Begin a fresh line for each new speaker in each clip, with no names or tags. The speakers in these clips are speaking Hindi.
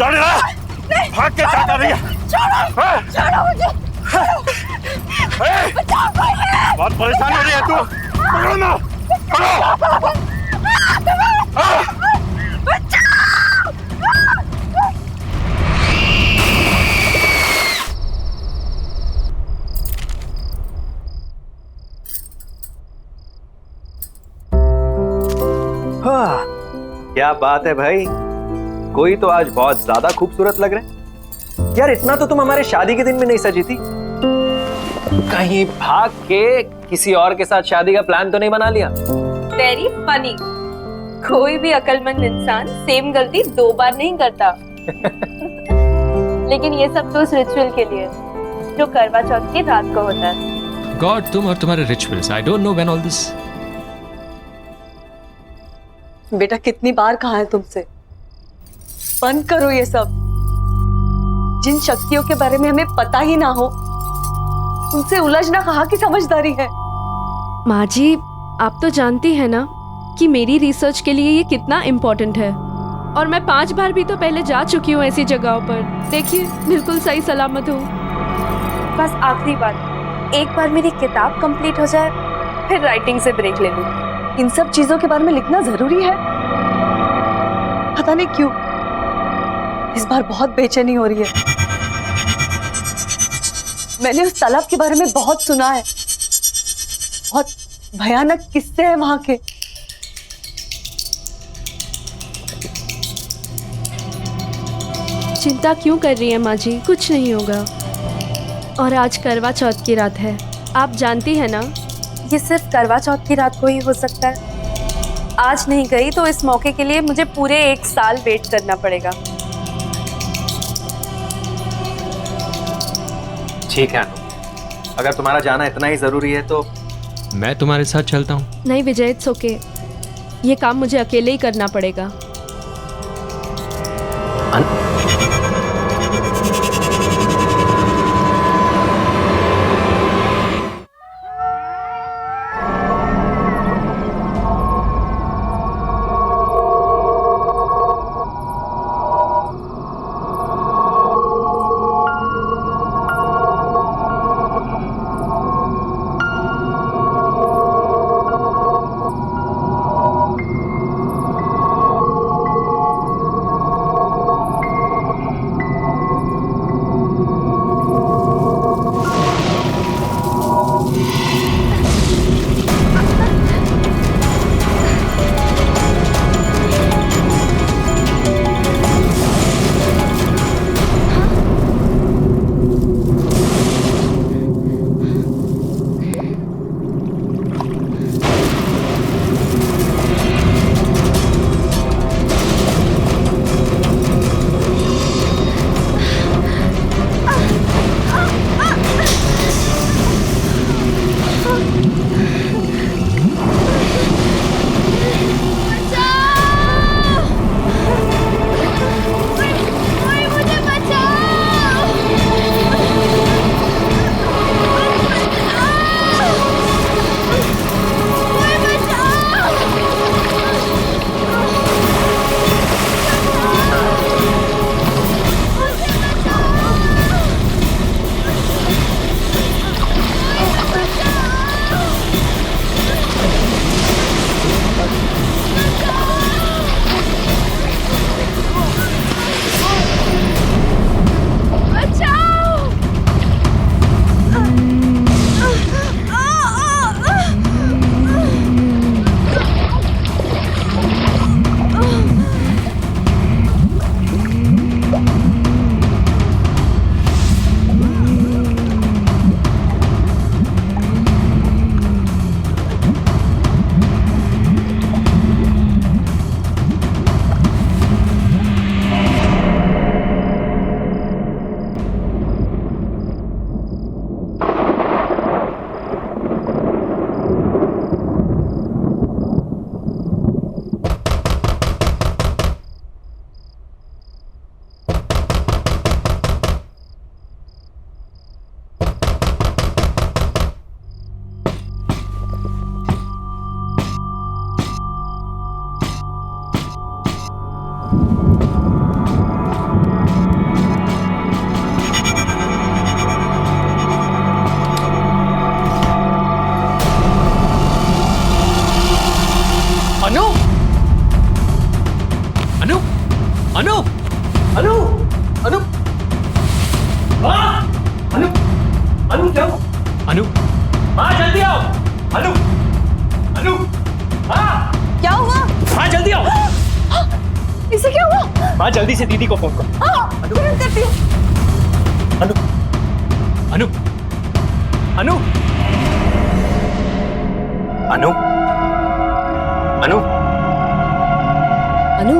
चल रहा भाग के क्या कर रही है?
छोड़ो मुझे।
बहुत परेशान हो रही है तू। पकड़ो ना, पकड़ो।
हाँ, क्या बात है भाई, कोई तो आज बहुत ज्यादा खूबसूरत लग रहे हैं। यार इतना तो तुम हमारे शादी के दिन में नहीं सजी थी। कहीं भाग के किसी और के साथ शादी का प्लान तो नहीं बना लिया?
Very funny. कोई भी अक्लमंद इंसान सेम गलती 2 बार नहीं करता। लेकिन ये सब तो उस रिचुअल के लिए जो करवा चौथ की रात को होता है।
गॉड, तुम और तुम्हारे rituals, I don't know when all this.
बेटा कितनी बार कहा है तुमसे, बंद करो ये सब। जिन शक्तियों के बारे में हमें पता ही ना हो उनसे उलझना कहाँ की समझदारी है।
माँ जी, आप तो जानती हैं ना कि मेरी रिसर्च के लिए ये कितना इम्पोर्टेंट है, और मैं 5 बार भी तो पहले जा चुकी हूँ ऐसी जगहों पर। देखिए, बिल्कुल सही सलामत हूँ।
बस आखिरी बार, एक बार मेरी किताब कंप्लीट हो जाए फिर राइटिंग से ब्रेक ले लूँ।
इन सब चीजों के बारे में लिखना जरूरी है? पता नहीं क्यों इस बार बहुत बेचैनी हो रही है। मैंने उस तालाब के बारे में बहुत सुना है, बहुत भयानक किस्से हैं वहां के।
चिंता क्यों कर रही है माँ जी, कुछ नहीं होगा। और आज करवा चौथ की रात है, आप जानती है ना।
ये सिर्फ करवा चौथ की रात को ही हो सकता है। आज नहीं गई तो इस मौके के लिए मुझे पूरे 1 साल वेट करना पड़ेगा।
ठीक है, अगर तुम्हारा जाना इतना ही जरूरी है तो
मैं तुम्हारे साथ चलता हूँ।
नहीं विजय, इट्स ओके, ये काम मुझे अकेले ही करना पड़ेगा।
अनु
अनु अनु हाँ! अनु अनु क्या हुआ?
अनु
हाँ जल्दी आओ अनु अनु हाँ
क्या हुआ?
हाँ जल्दी आओ
इसे क्या हुआ?
हाँ जल्दी से दीदी को फोन करो।
हाँ, तुरंत करती हूँ।
अनु
अनु
अनु अनु अनु
अनु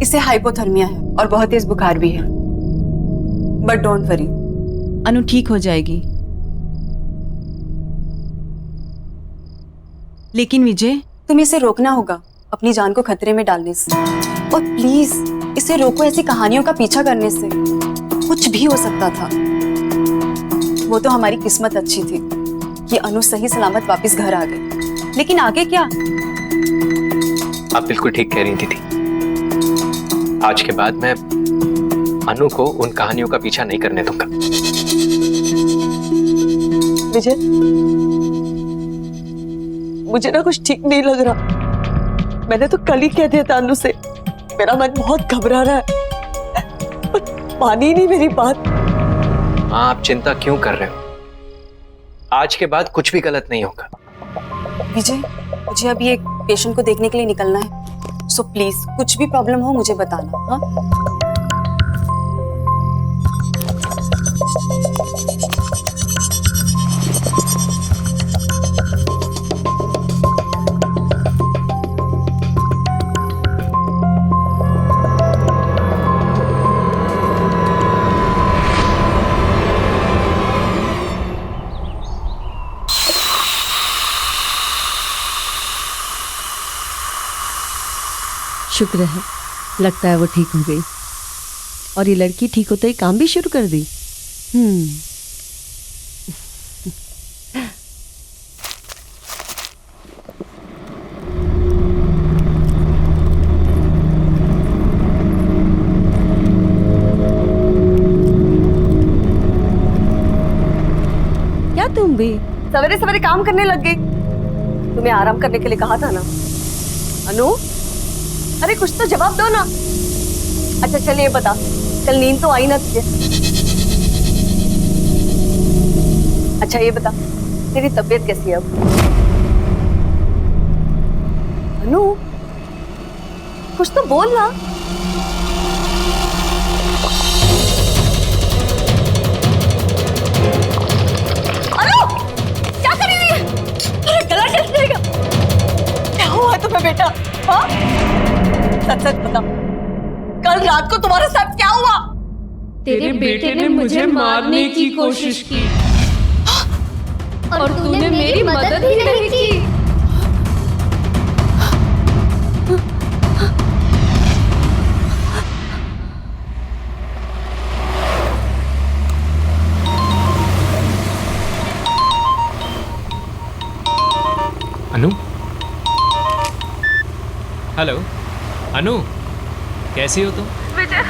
इसे हाइपोथर्मिया है और बहुत तेज बुखार भी है, बट डोंट वरी, अनु ठीक हो जाएगी। लेकिन विजय, तुम्हें इसे रोकना होगा अपनी जान को खतरे में डालने से, और प्लीज इसे रोको ऐसी कहानियों का पीछा करने से। कुछ भी हो सकता था। वो तो हमारी किस्मत अच्छी थी कि अनु सही सलामत वापस घर आ गई, लेकिन आगे क्या?
आप बिल्कुल ठीक कह रही थी। आज के बाद मैं अनु को उन कहानियों का पीछा नहीं करने दूंगा।
विजय, मुझे ना कुछ ठीक नहीं लग रहा। मैंने तो कल ही कह दिया था अनु से, मेरा मन बहुत घबरा रहा है, पर मानी ही नहीं मेरी बात।
हाँ, आप चिंता क्यों कर रहे हो? आज के बाद कुछ भी गलत नहीं होगा।
विजय, मुझे अभी एक पेशेंट को देखने के लिए निकलना है, सो प्लीज कुछ भी प्रॉब्लम हो मुझे बताना। हाँ?
शुक्र है, लगता है वो ठीक हो गई, और ये लड़की ठीक होते ही काम भी शुरू कर दी। क्या तुम भी सवेरे सवेरे काम करने लग गई? तुम्हें आराम करने के लिए कहा था ना। अनु, अरे कुछ तो जवाब दो ना। अच्छा चलिए बता, कल नींद तो आई ना तुझे? अच्छा ये बता, तेरी तबीयत कैसी है अब? अनु, कुछ तो बोल ना। अनु, क्या कर रही है? अरे गला कैसे जाएगा? क्या हुआ तुम्हें बेटा? हाँ? सच सच बता, कल रात को तुम्हारे साथ क्या हुआ?
तेरे बेटे ने मुझे मारने की कोशिश की और तूने मेरी मदद ही नहीं की।
अनु, हेलो अनु, कैसी हो तुम?
विजय,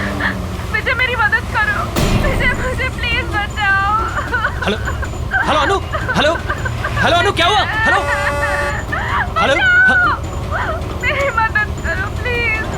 विजय मेरी मदद करो। विजय मुझे प्लीज बचाओ।
हेलो हेलो अनु, हेलो हेलो अनु, क्या हुआ? हेलो हेलो
मेरी मदद करो प्लीज।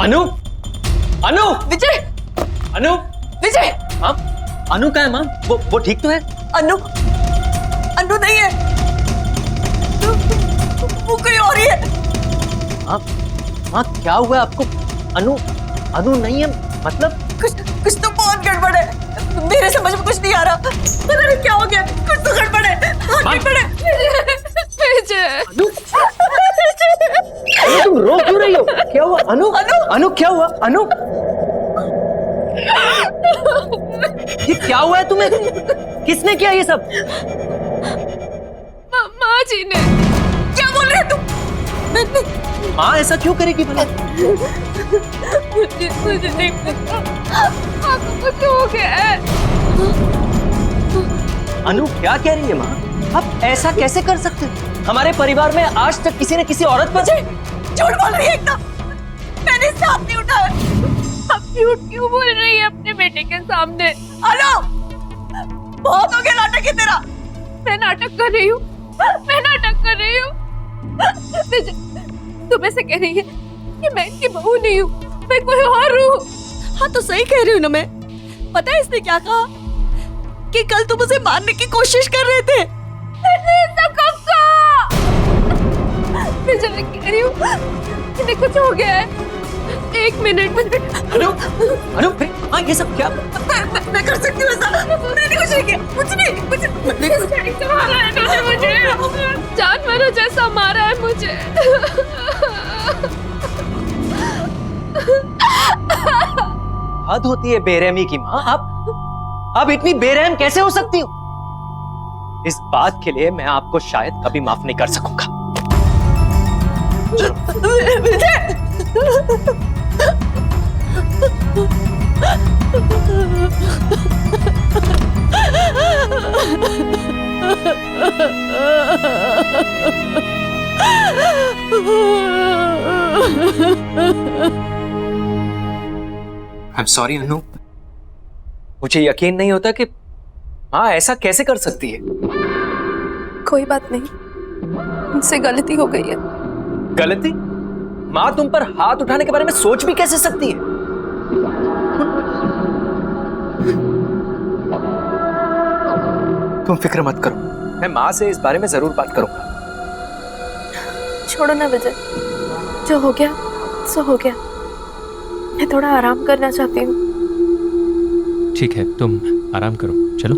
अनु, अनु,
विजय,
अनु,
विजय,
हाँ, अनु का है माँ? वो ठीक तो है?
अनु, अनु नहीं है, वो कोई और ही है।
हाँ, माँ क्या हुआ आपको? अनु अनु नहीं है मतलब?
कुछ तो बहुत गड़बड़ है, मेरे समझ में कुछ नहीं आ रहा, पता नहीं क्या हो गया, कुछ तो गड़बड़ है, हाथ गड़बड़ है।
अनु तुम रो क्यों रही हो? क्या हुआ अनु? अनु क्या हुआ अनु? ये क्या हुआ है तुम्हें? किसने किया ये सब?
माँ जी ने।
क्या बोल रहे तुम?
माँ ऐसा क्यों करेगी भला?
मुझे नहीं पता, आपको कुछ हो गया है।
अनु क्या कह रही है माँ? आप ऐसा कैसे कर सकते हो? हमारे परिवार में आज तक किसी ने किसी औरत पर
झूठ बोल रही है एकदम, मैंने इससे हाथ नहीं उठाया।
आप झूठ क्यों बोल रही है अपने बेटे के सामने?
हेलो, बहुत हो गया नाटक है तेरा।
मैं नाटक कर रही हूँ, मैं नाटक कर रही हूँ। तुम ऐसे कह रही है कि मैं इनकी बहू नहीं हूँ, मैं कोई और हूँ।
हाँ तो सही कह रही हूँ ना मैं। पता है इसने क्या कहा? कि कल तुम उसे मारने की कोशिश कर रहे थे।
मैं जब कह रही हूँ इन्हें कुछ हो गया है। एक मिनट।
अनु अनु हाँ ये सब क्या?
मैं कर सकती हूँ ऐसा? मैंने कुछ नहीं किया, कुछ नहीं
मारा है इन्होंने मुझे, जानवरों जैसा मारा है मुझे।
हद होती है बेरहमी की माँ। आप इतनी बेरहम कैसे हो सकती हो? इस बात के लिए मैं आपको शायद कभी माफ नहीं कर सकूंगा। I'm sorry अनु, मुझे यकीन नहीं होता कि माँ ऐसा कैसे कर सकती है।
कोई बात नहीं, मुझसे गलती हो गई है।
गलती? माँ तुम पर हाथ उठाने के बारे में सोच भी कैसे सकती है? तुम फिक्र मत करो, मैं माँ से इस बारे में जरूर बात करूंगा।
छोड़ो ना विजय, जो हो गया सो हो गया। मैं थोड़ा आराम करना चाहती हूँ।
ठीक है, तुम आराम करो, चलो।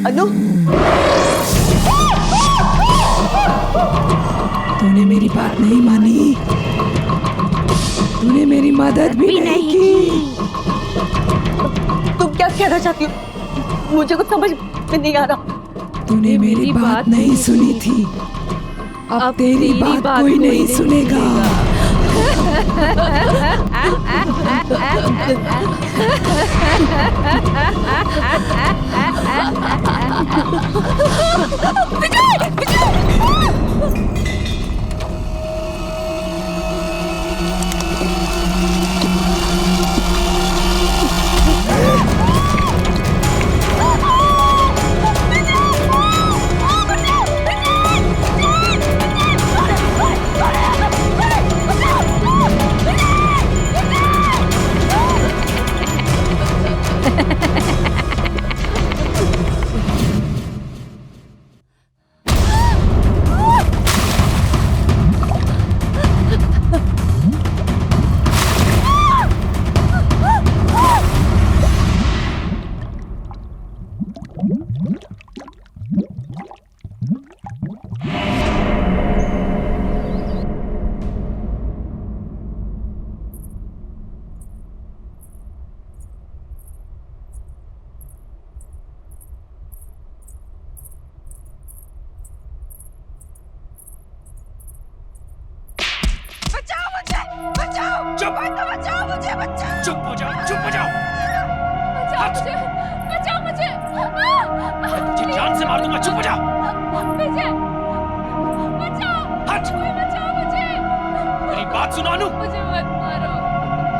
अनु,
तूने मेरी बात नहीं मानी, तूने मेरी मदद भी नहीं की।
तुम क्या कहना चाहती हो? मुझे कुछ समझ में नहीं आ रहा।
तूने मेरी बात नहीं सुनी थी, अब तेरी बात कोई नहीं सुनेगा।
चुप हो जाओ, चुप हो जाओ।
बचाओ मुझे।
तुझे जान से मार दूंगा, चुप हो जाओ।
विजय, बचाओ।
हट।
कोई बचाओ मुझे।
मेरी बात सुनो अनु।
मुझे मत मारो।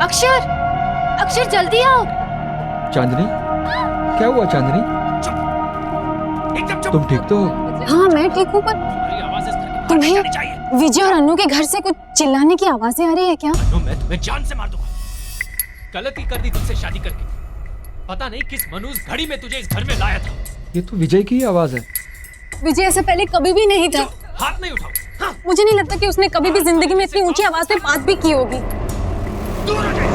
अक्षर, अक्षर जल्दी आओ।
चांदनी, क्या हुआ चांदनी?
चुप, एकदम चुप।
तुम ठीक तो हो?
हाँ मैं ठीक हूँ, पर
तुम्हारी आवाज इस तरह की बाहर
तुम्हें-
नहीं जानी चाहिए।
विजय और अनु के घर से कुछ चिल्लाने की आवाजें आ रही है क्या?
अनु, मैं तुम्हें जान से मार दूंगा। गलती कर दी तुमसे शादी करके। पता नहीं किस मनूस घड़ी में तुझे इस घर में लाया था।
ये तो विजय की ही आवाज है।
विजय ऐसे पहले कभी भी नहीं था।
हाथ नहीं उठाओ। हाँ,
मुझे नहीं लगता कि उसने कभी भी जिंदगी में इतनी ऊंची आवाज में बात भी की होगी।
दूर हो जाए।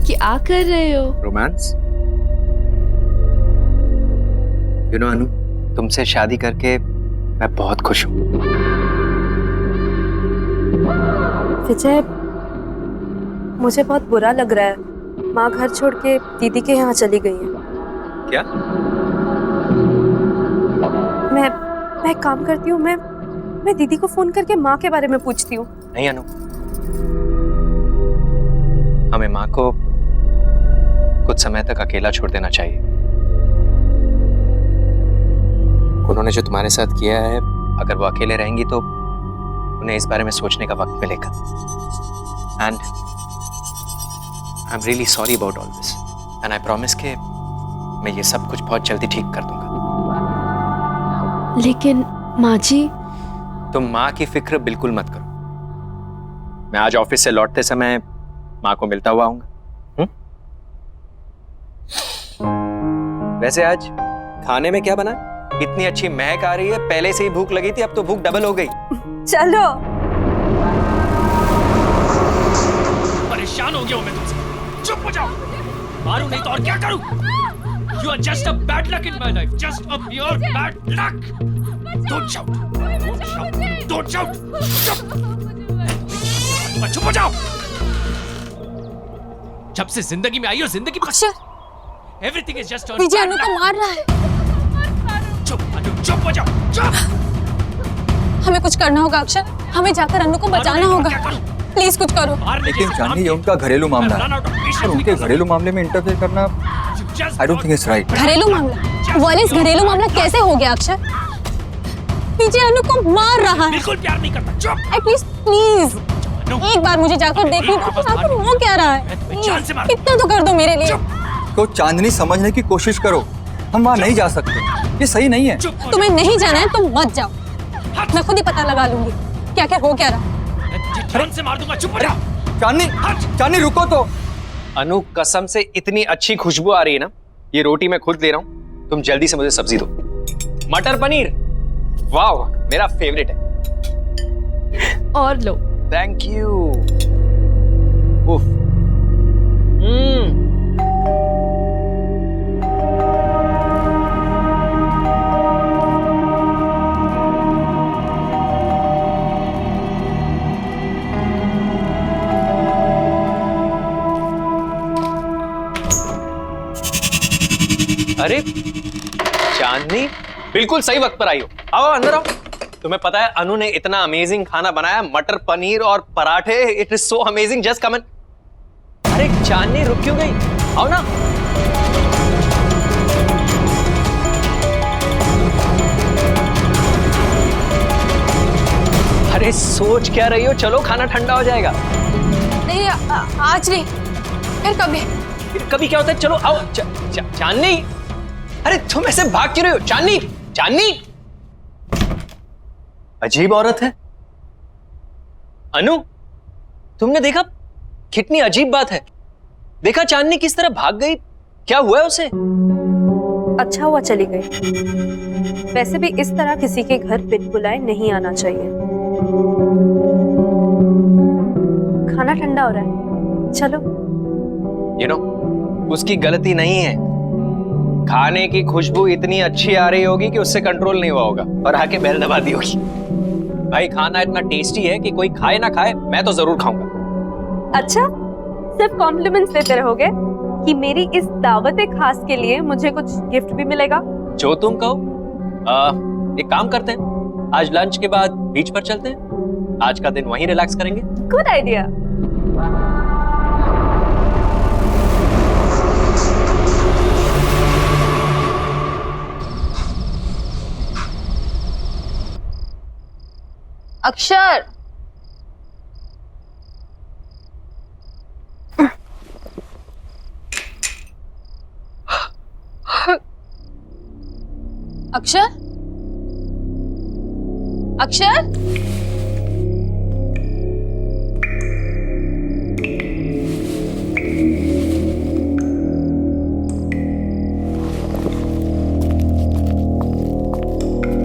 क्या कर रहे हो?
रोमांस। यू नो अनु, तुमसे शादी करके मैं बहुत खुश हूँ।
विजय, मुझे बहुत बुरा लग रहा है। माँ घर छोड़ के दीदी के यहाँ चली गई है।
क्या?
मैं एक काम करती हूँ, मैं दीदी को फोन करके माँ के बारे में पूछती हूँ।
नहीं अनु, हमें माँ को कुछ समय तक अकेला छोड़ देना चाहिए। उन्होंने जो तुम्हारे साथ किया है, अगर वो अकेले रहेंगी तो उन्हें इस बारे में सोचने का वक्त मिलेगा। And I am really sorry about all this, and I promise कि मैं ये सब कुछ बहुत जल्दी ठीक कर दूंगा।
लेकिन माँ जी,
तुम माँ की फिक्र बिल्कुल मत करो। मैं आज ऑफिस से लौटते समय माँ को मिलता हुआ आऊंगा। वैसे आज खाने में क्या बना? इतनी अच्छी महक आ रही है, पहले से ही भूख लगी थी, अब तो भूख डबल हो गई।
चलो।
परेशान हो गया हूं मैं तुमसे। चुप हो जाओ। मारूं नहीं तो और क्या करूं? You are just a bad luck in my life. Just a pure bad luck. Don't shout. Don't shout. Don't shout. चुप हो जाओ। जब से जिंदगी में आई हो, जिंदगी
अक्षर,
everything is just a
Vijay
bad
Anu
luck.
को मार रहा है।
चुप अनु, चुप हो जाओ। चुप।
हमें कुछ करना होगा अक्षर, हमें जाकर अनु को बचाना होगा। प्लीज कुछ करो।
लेकिन जानवी, ये उनका घरेलू मामला है और उनके घरेलू मामले में इंटरफेयर करना I don't think it's right.
घरेलू मामला? वालिस, घरेलू मामला कैसे हो गया अक्षर? विजय अनु को मार रहा है।
बिल्कुल प्यार नहीं करता। चुप।
एटलीस्ट प्लीज एक बार मुझे जाकर देखने दो कि आखिर वो क्या रहा है। इतना तो कर दो मेरे लिए।
तो चांदनी, समझने की कोशिश करो, हम वहाँ नहीं जा सकते, ये सही नहीं है।
तुम्हें नहीं जाना है तुम मत जाओ, मैं खुद ही पता लगा लूंगी क्या क्या हो क्या रहा।
जान से मार दूंगा। चुप हो जाओ।
चांदनी, चांदनी रुको तो।
अनु कसम से इतनी अच्छी खुशबू आ रही है ना, ये रोटी मैं खुद दे रहा हूं, तुम जल्दी से मुझे सब्जी दो। मटर पनीर, वाह मेरा फेवरेट है।
और लो।
Thank you. उफ। अरे चांदनी, बिल्कुल सही वक्त पर आई हो। आओ अंदर आओ। तुम्हें पता है अनु ने इतना अमेजिंग खाना बनाया, मटर पनीर और पराठे। It is so amazing, just come in. अरे चांदनी रुक क्यों गई? आओ ना। अरे सोच क्या रही हो? चलो खाना ठंडा हो जाएगा।
नहीं आज नहीं, फिर कभी।
फिर कभी क्या होता है? चलो आओ। चांदनी, अरे तुम ऐसे भाग क्यों रही हो? चांदनी, चांदनी, अजीब औरत है। अनु, तुमने देखा? कितनी अजीब बात है। देखा चांदनी किस तरह भाग गई? क्या हुआ है उसे?
अच्छा हुआ चली गई। वैसे भी इस तरह किसी के घर बिन बुलाए नहीं आना चाहिए। खाना ठंडा हो रहा है, चलो।
यू नो, उसकी गलती नहीं है। खाने की खुशबू इतनी अच्छी आ रही होगी कि उससे कंट्रोल नहीं हुआ होगा और आके बेल दबा दी होगी। भाई खाना इतना टेस्टी है कि कोई खाए ना खाए, मैं तो जरूर खाऊंगा।
अच्छा, सिर्फ कॉम्प्लीमेंट्स देते रहोगे कि मेरी इस दावत खास के लिए मुझे कुछ गिफ्ट भी मिलेगा?
जो तुम कहो। एक काम करते हैं, आज लंच के बाद बीच पर चलते हैं। आज का दिन वहीं रिलैक्स करेंगे।
Good idea. अक्षर, अक्षर, अक्षर,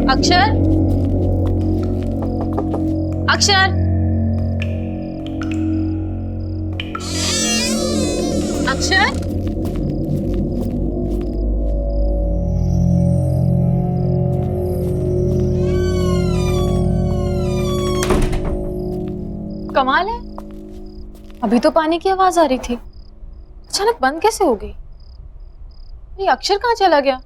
अक्षर, अक्षर, अक्षर, कमाल है, अभी तो पानी की आवाज आ रही थी, अचानक बंद कैसे हो गई? ये अक्षर कहाँ चला गया?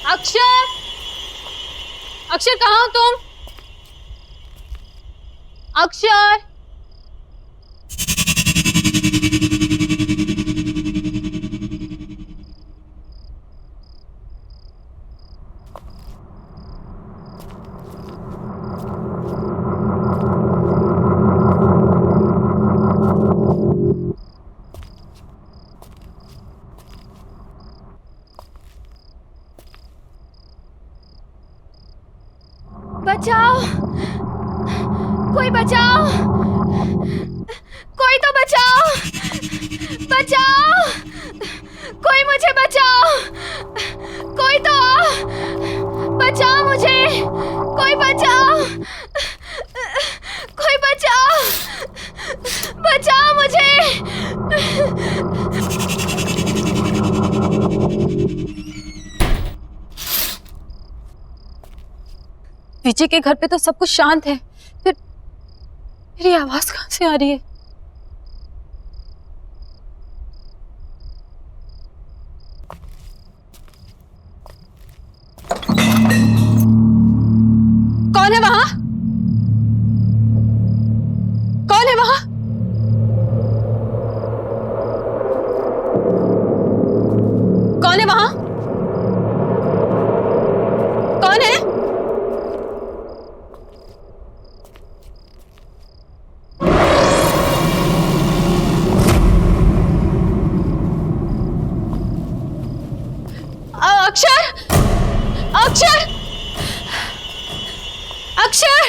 अक्षर, अक्षर कहाँ हो तुम? अक्षर,
बचाओ, कोई बचाओ, कोई तो बचाओ, बचाओ, कोई मुझे बचाओ, कोई तो बचाओ मुझे, कोई बचाओ, कोई बचाओ, बचाओ मुझे।
विजय के घर पे तो सब कुछ शांत है, फिर मेरी आवाज कहाँ से आ रही है? कौन है वहां? कौन है वहां? कौन है वहां? कौन है? अक्षर! अक्षर! अक्षर!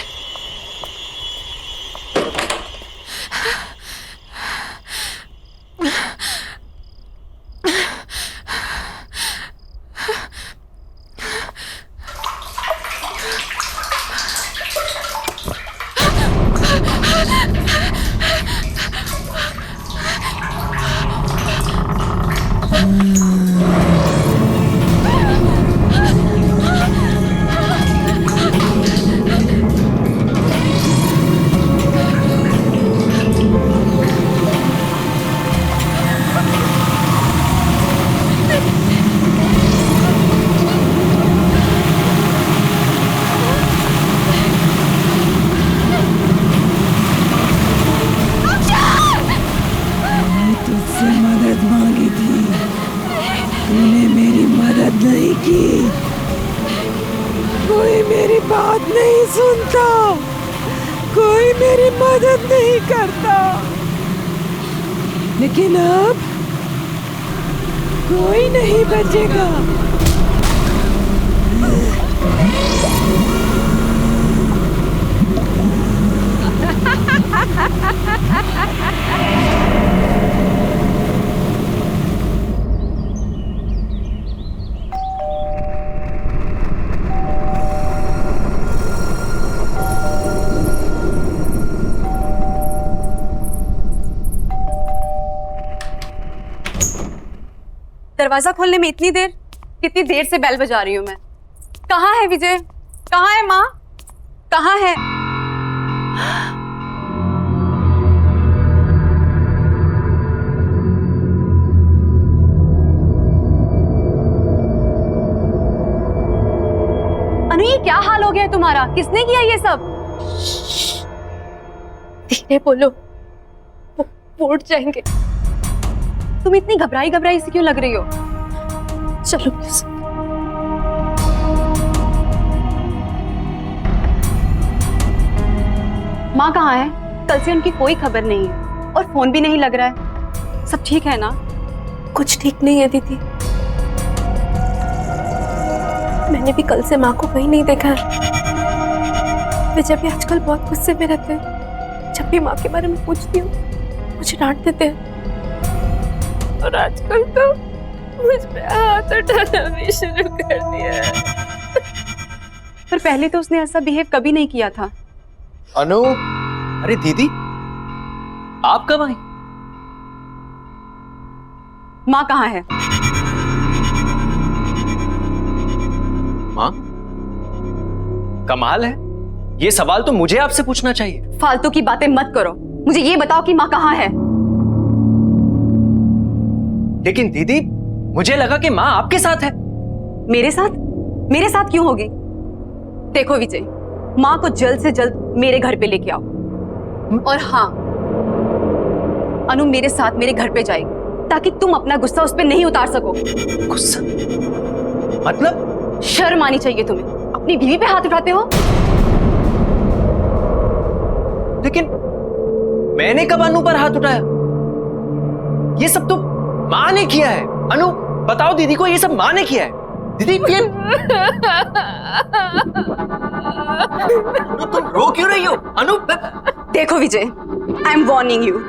तुझसे मदद मांगी थी, तूने मेरी मदद नहीं की। कोई मेरी बात नहीं सुनता, कोई मेरी मदद नहीं करता। लेकिन अब कोई नहीं बचेगा।
दरवाजा खोलने में इतनी देर? कितनी देर से बेल बजा रही हूँ मैं। कहाँ है विजय? कहाँ है माँ? कहाँ है? अनु, ये क्या हाल हो गया है तुम्हारा? किसने किया ये सब?
धीरे बोलो, वो उठ जाएंगे।
तुम इतनी घबराई घबराई से क्यों लग रही हो?
चलो प्लीज।
माँ कहाँ है? कल से उनकी कोई खबर नहीं है और फोन भी नहीं लग रहा है। सब ठीक है ना?
कुछ ठीक नहीं है दीदी। मैंने भी कल से माँ को कहीं नहीं देखा है। विजय भी आजकल बहुत गुस्से में रहते हैं। जब भी माँ के बारे में पूछती हूँ मुझे डांट देते हैं, और आजकल तो मुझ पे हाथ उठाना भी शुरू कर दिया है।
पर पहले तो उसने ऐसा बिहेव कभी नहीं किया था।
अनु, अरे दीदी, आप कब आई?
माँ कहाँ है?
माँ? कमाल है, ये सवाल तो मुझे आपसे पूछना चाहिए।
फालतू की बातें मत करो, मुझे ये बताओ कि माँ कहाँ है?
लेकिन दीदी, मुझे लगा कि माँ आपके साथ है।
मेरे साथ? मेरे साथ क्यों होगी? देखो विजय, माँ को जल्द से जल्द मेरे घर पे लेके आओ। और हाँ, अनु मेरे साथ मेरे घर पे जाएगी ताकि तुम अपना गुस्सा उस पे नहीं उतार सको।
गुस्सा? मतलब?
शर्म आनी चाहिए तुम्हें, अपनी बीवी पे हाथ उठाते हो।
लेकिन मैंने कब अनु पर हाथ उठाया? ये सब तो माँ ने किया है। अनु, बताओ दीदी को, ये सब माँ ने किया है। दीदी ये तुम रो क्यों रही हो? अनु,
देखो विजय, आई एम वार्निंग यू,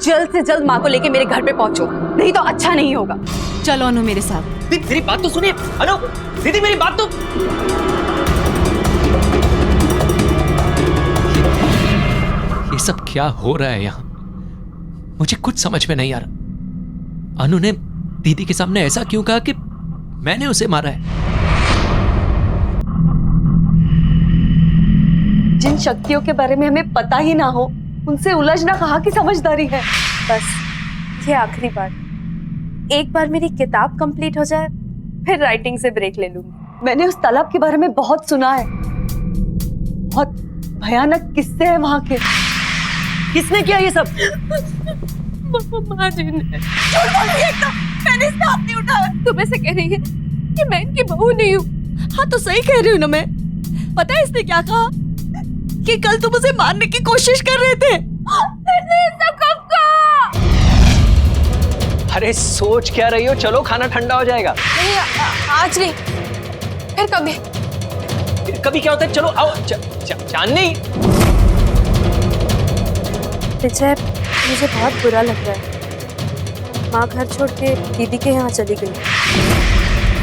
जल्द से जल्द माँ को लेके मेरे घर पे पहुंचो, नहीं तो अच्छा नहीं होगा। चलो अनु मेरे साथ।
दीदी मेरी बात तो सुनिए। अनु, दीदी मेरी बात तो।
ये सब क्या हो रहा है यहाँ? मुझे कुछ समझ में नहीं आ रहा। अनु ने दीदी के सामने ऐसा क्यों कहा कि मैंने उसे मारा है?
जिन शक्तियों के बारे में हमें पता ही ना हो, उनसे उलझना कहाँ की समझदारी है।
बस ये आखिरी बार, एक बार मेरी किताब कंप्लीट हो जाए फिर राइटिंग से ब्रेक ले लूंगी।
मैंने उस तालाब के बारे में बहुत सुना है। बहुत भयानक किस्से हैं वहां के। किसने किया ये सब?
माँ जी ने। मैंने इसका हाथ नहीं उठाया। तुम ऐसे कह रही है कि मैं इनकी बहू नहीं हूँ?
हाँ तो सही कह रही हूँ ना मैं। पता है इसने क्या कहा? कि कल तुम उसे मारने की कोशिश कर रहे थे।
अरे सोच क्या रही हो? चलो खाना ठंडा हो जाएगा।
नहीं आज नहीं, फिर कभी।
फिर कभी क्या होता है? चलो आओ। चांदनी।
विजय, मुझे बहुत बुरा लग रहा है। माँ घर छोड़ के दीदी के यहाँ चली गई।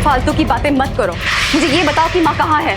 फालतू की बातें मत करो। मुझे ये बताओ कि माँ कहाँ है?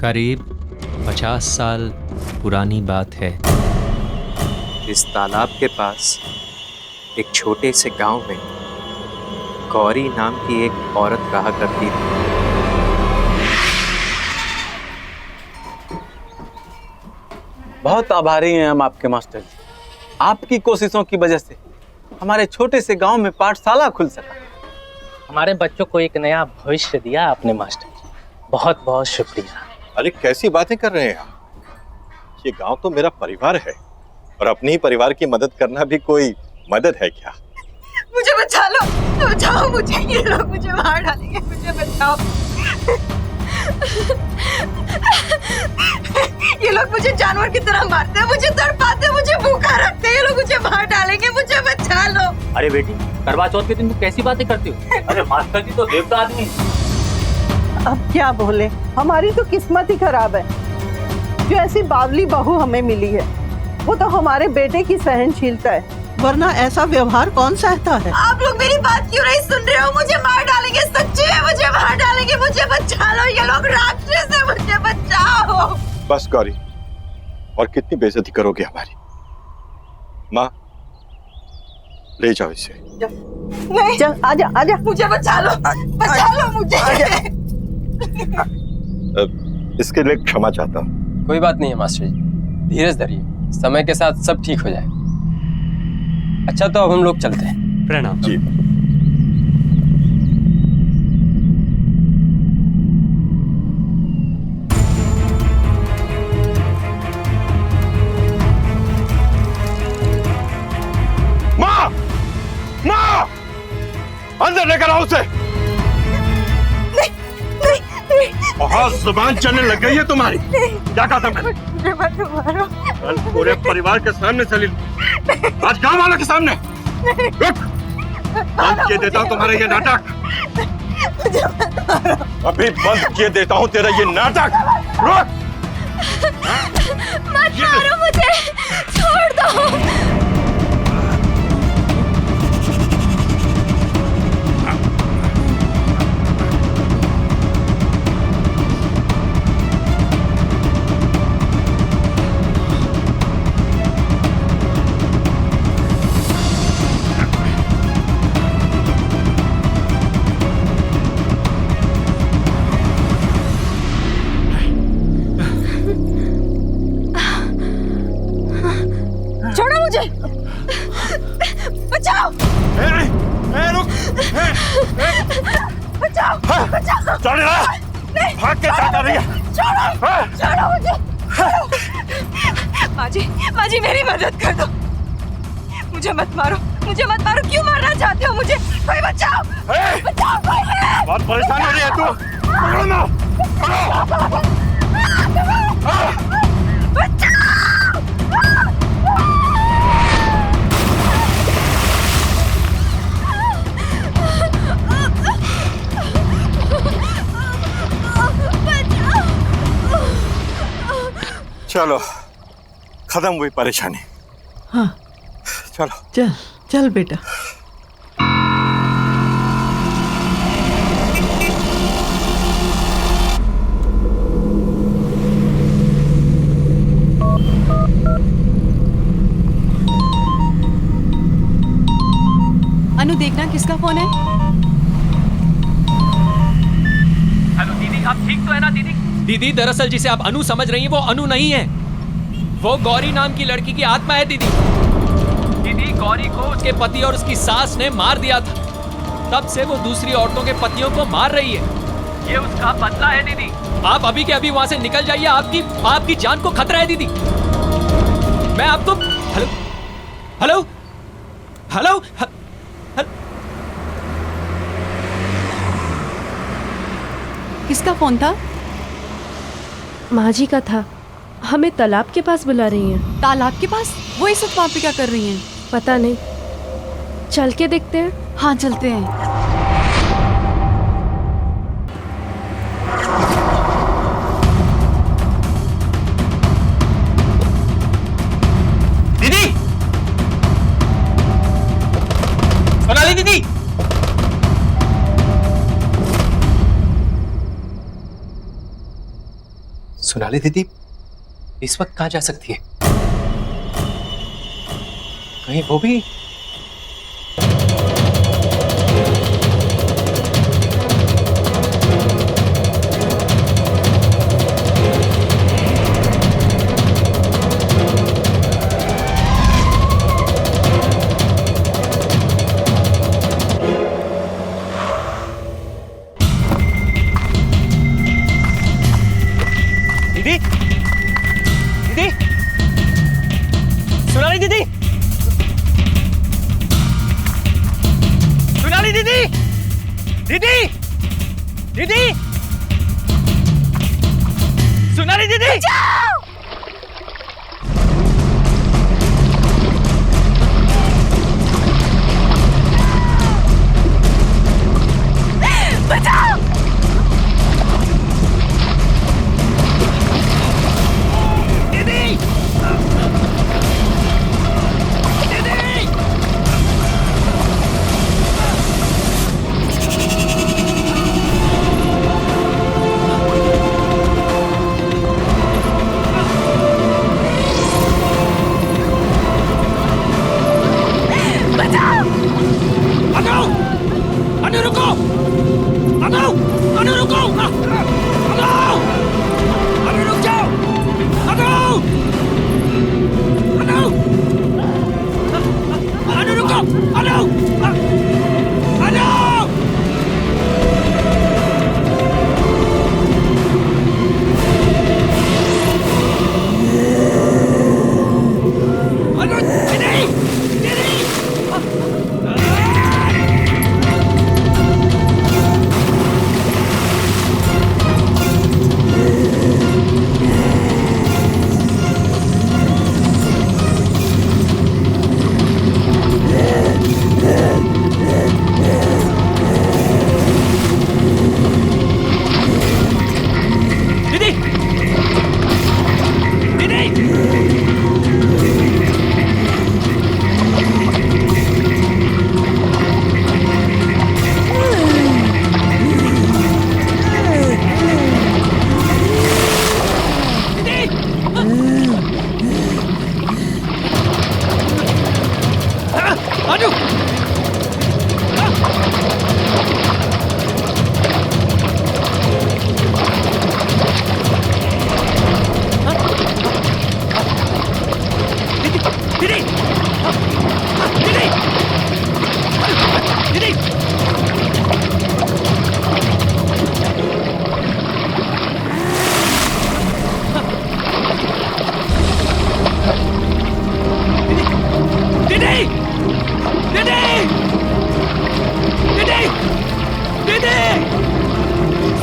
करीब 50 साल पुरानी बात है। इस तालाब के पास एक छोटे से गांव में गौरी नाम की एक औरत रहा करती थी।
बहुत आभारी हैं हम आपके मास्टर जी। आपकी कोशिशों की वजह से हमारे छोटे से गांव में पाठशाला खुल सका।
हमारे बच्चों को एक नया भविष्य दिया आपने मास्टर जी। बहुत बहुत शुक्रिया।
अरे कैसी बातें कर रहे हैं आप? ये गांव तो मेरा परिवार है और अपने ही परिवार की मदद करना भी कोई मदद है क्या?
मुझे बचा लो, बचाओ मुझे। ये लोग मुझे मार डालेंगे, मुझे बचाओ। ये लोग मुझे जानवर की तरह मारते हैं, मुझे तड़पाते हैं, मुझे भूखा रखते हैं। ये लोग मुझे मार डालेंगे, मुझे बचा लो।
अरे बेटी, करवा चौथ के दिन तू कैसी बातें करती हो? अरे मास्टर जी तो देवता आदमी है।
अब क्या बोले, हमारी तो किस्मत ही खराब है जो ऐसी बावली बहू हमें मिली है। वो तो हमारे बेटे की सहनशीलता है, वरना ऐसा व्यवहार कौन सहता है?
आप लोग मेरी बात क्यों नहीं सुन रहे हो? मुझे मार डालेंगे, सच्ची है, मुझे मार डालेंगे। मुझे बचा लो, ये लोग राक्षस है, मुझे बचाओ।
बस गौरी, और कितनी बेइज्जती करोगे हमारी? माँ, ले जाओ इसे।
नहीं, चल आजा आजा।
मुझे बचा लो मुझे।
इसके लिए क्षमा चाहता हूँ।
कोई बात नहीं है मास्टर जी, धीरज धरिए, समय के साथ सब ठीक हो जाएगा। अच्छा तो अब हम लोग चलते हैं।
प्रणाम
जी। माँ, माँ, अंदर लेकर आओ उसे। बहुत जुबान चलने लग गई है तुम्हारी। क्या कहा था मैंने? कल पूरे परिवार के सामने चली, आज गांव वालों के सामने। रुक, बंद किए देता हूँ तुम्हारा ये नाटक। अभी बंद किए देता हूँ तेरा ये नाटक। रुक,
मत मारो मुझे, छोड़ दो।
छोड़ो मुझे।
चल रहा भाग के क्या कर रही है?
छोड़ो मुझे। माँ जी मेरी मदद कर दो। मुझे मत मारो, क्यों मारना चाहते हो मुझे? कोई बचाओ, बचाओ कोई।
बहुत परेशान हो रही है तू। पकड़ो ना, चलो खत्म हुई परेशानी।
हाँ
चलो
चल चल बेटा।
अनु देखना किसका फोन है।
हेलो दीदी, आप ठीक तो है ना दीदी? दीदी दरअसल जिसे आप अनु समझ रही हैं वो अनु नहीं है, वो गौरी नाम की लड़की की आत्मा है दीदी। दीदी गौरी को उसके पति और उसकी सास ने मार दिया था, तब से वो दूसरी औरतों के पतियों को मार रही है। ये उसका बदला है दीदी। आप अभी के अभी वहां से निकल जाइए, आपकी जान को खतरा है दीदी। मैं आपको हेलो हेलो हेलो
किसका फोन था?
माँ जी का था। हमें तालाब के पास बुला रही हैं।
तालाब के पास? वो इस वक्त वहाँ पे क्या कर रही हैं?
पता नहीं, चल के देखते हैं।
हाँ चलते हैं।
दीदी, सोनाली दीदी,
सोनाली दीदी इस वक्त कहाँ जा सकती है? कहीं वो भी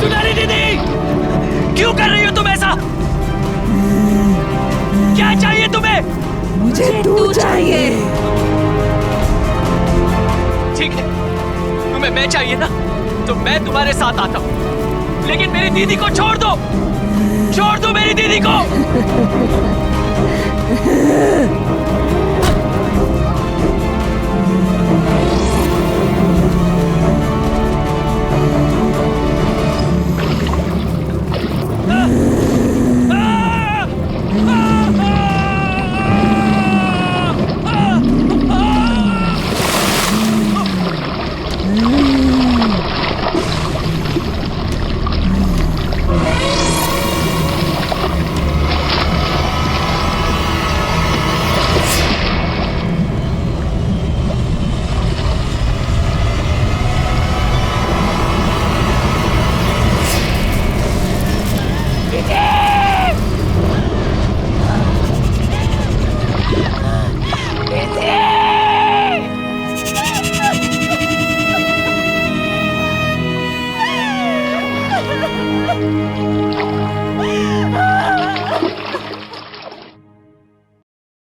सुनहरी दीदी, क्यों कर रही हो तुम ऐसा? क्या चाहिए तुम्हें?
मुझे तू चाहिए।
ठीक है, तुम्हें मैं चाहिए ना, तो मैं तुम्हारे साथ आता हूँ, लेकिन मेरी दीदी को छोड़ दो, छोड़ दो मेरी दीदी को।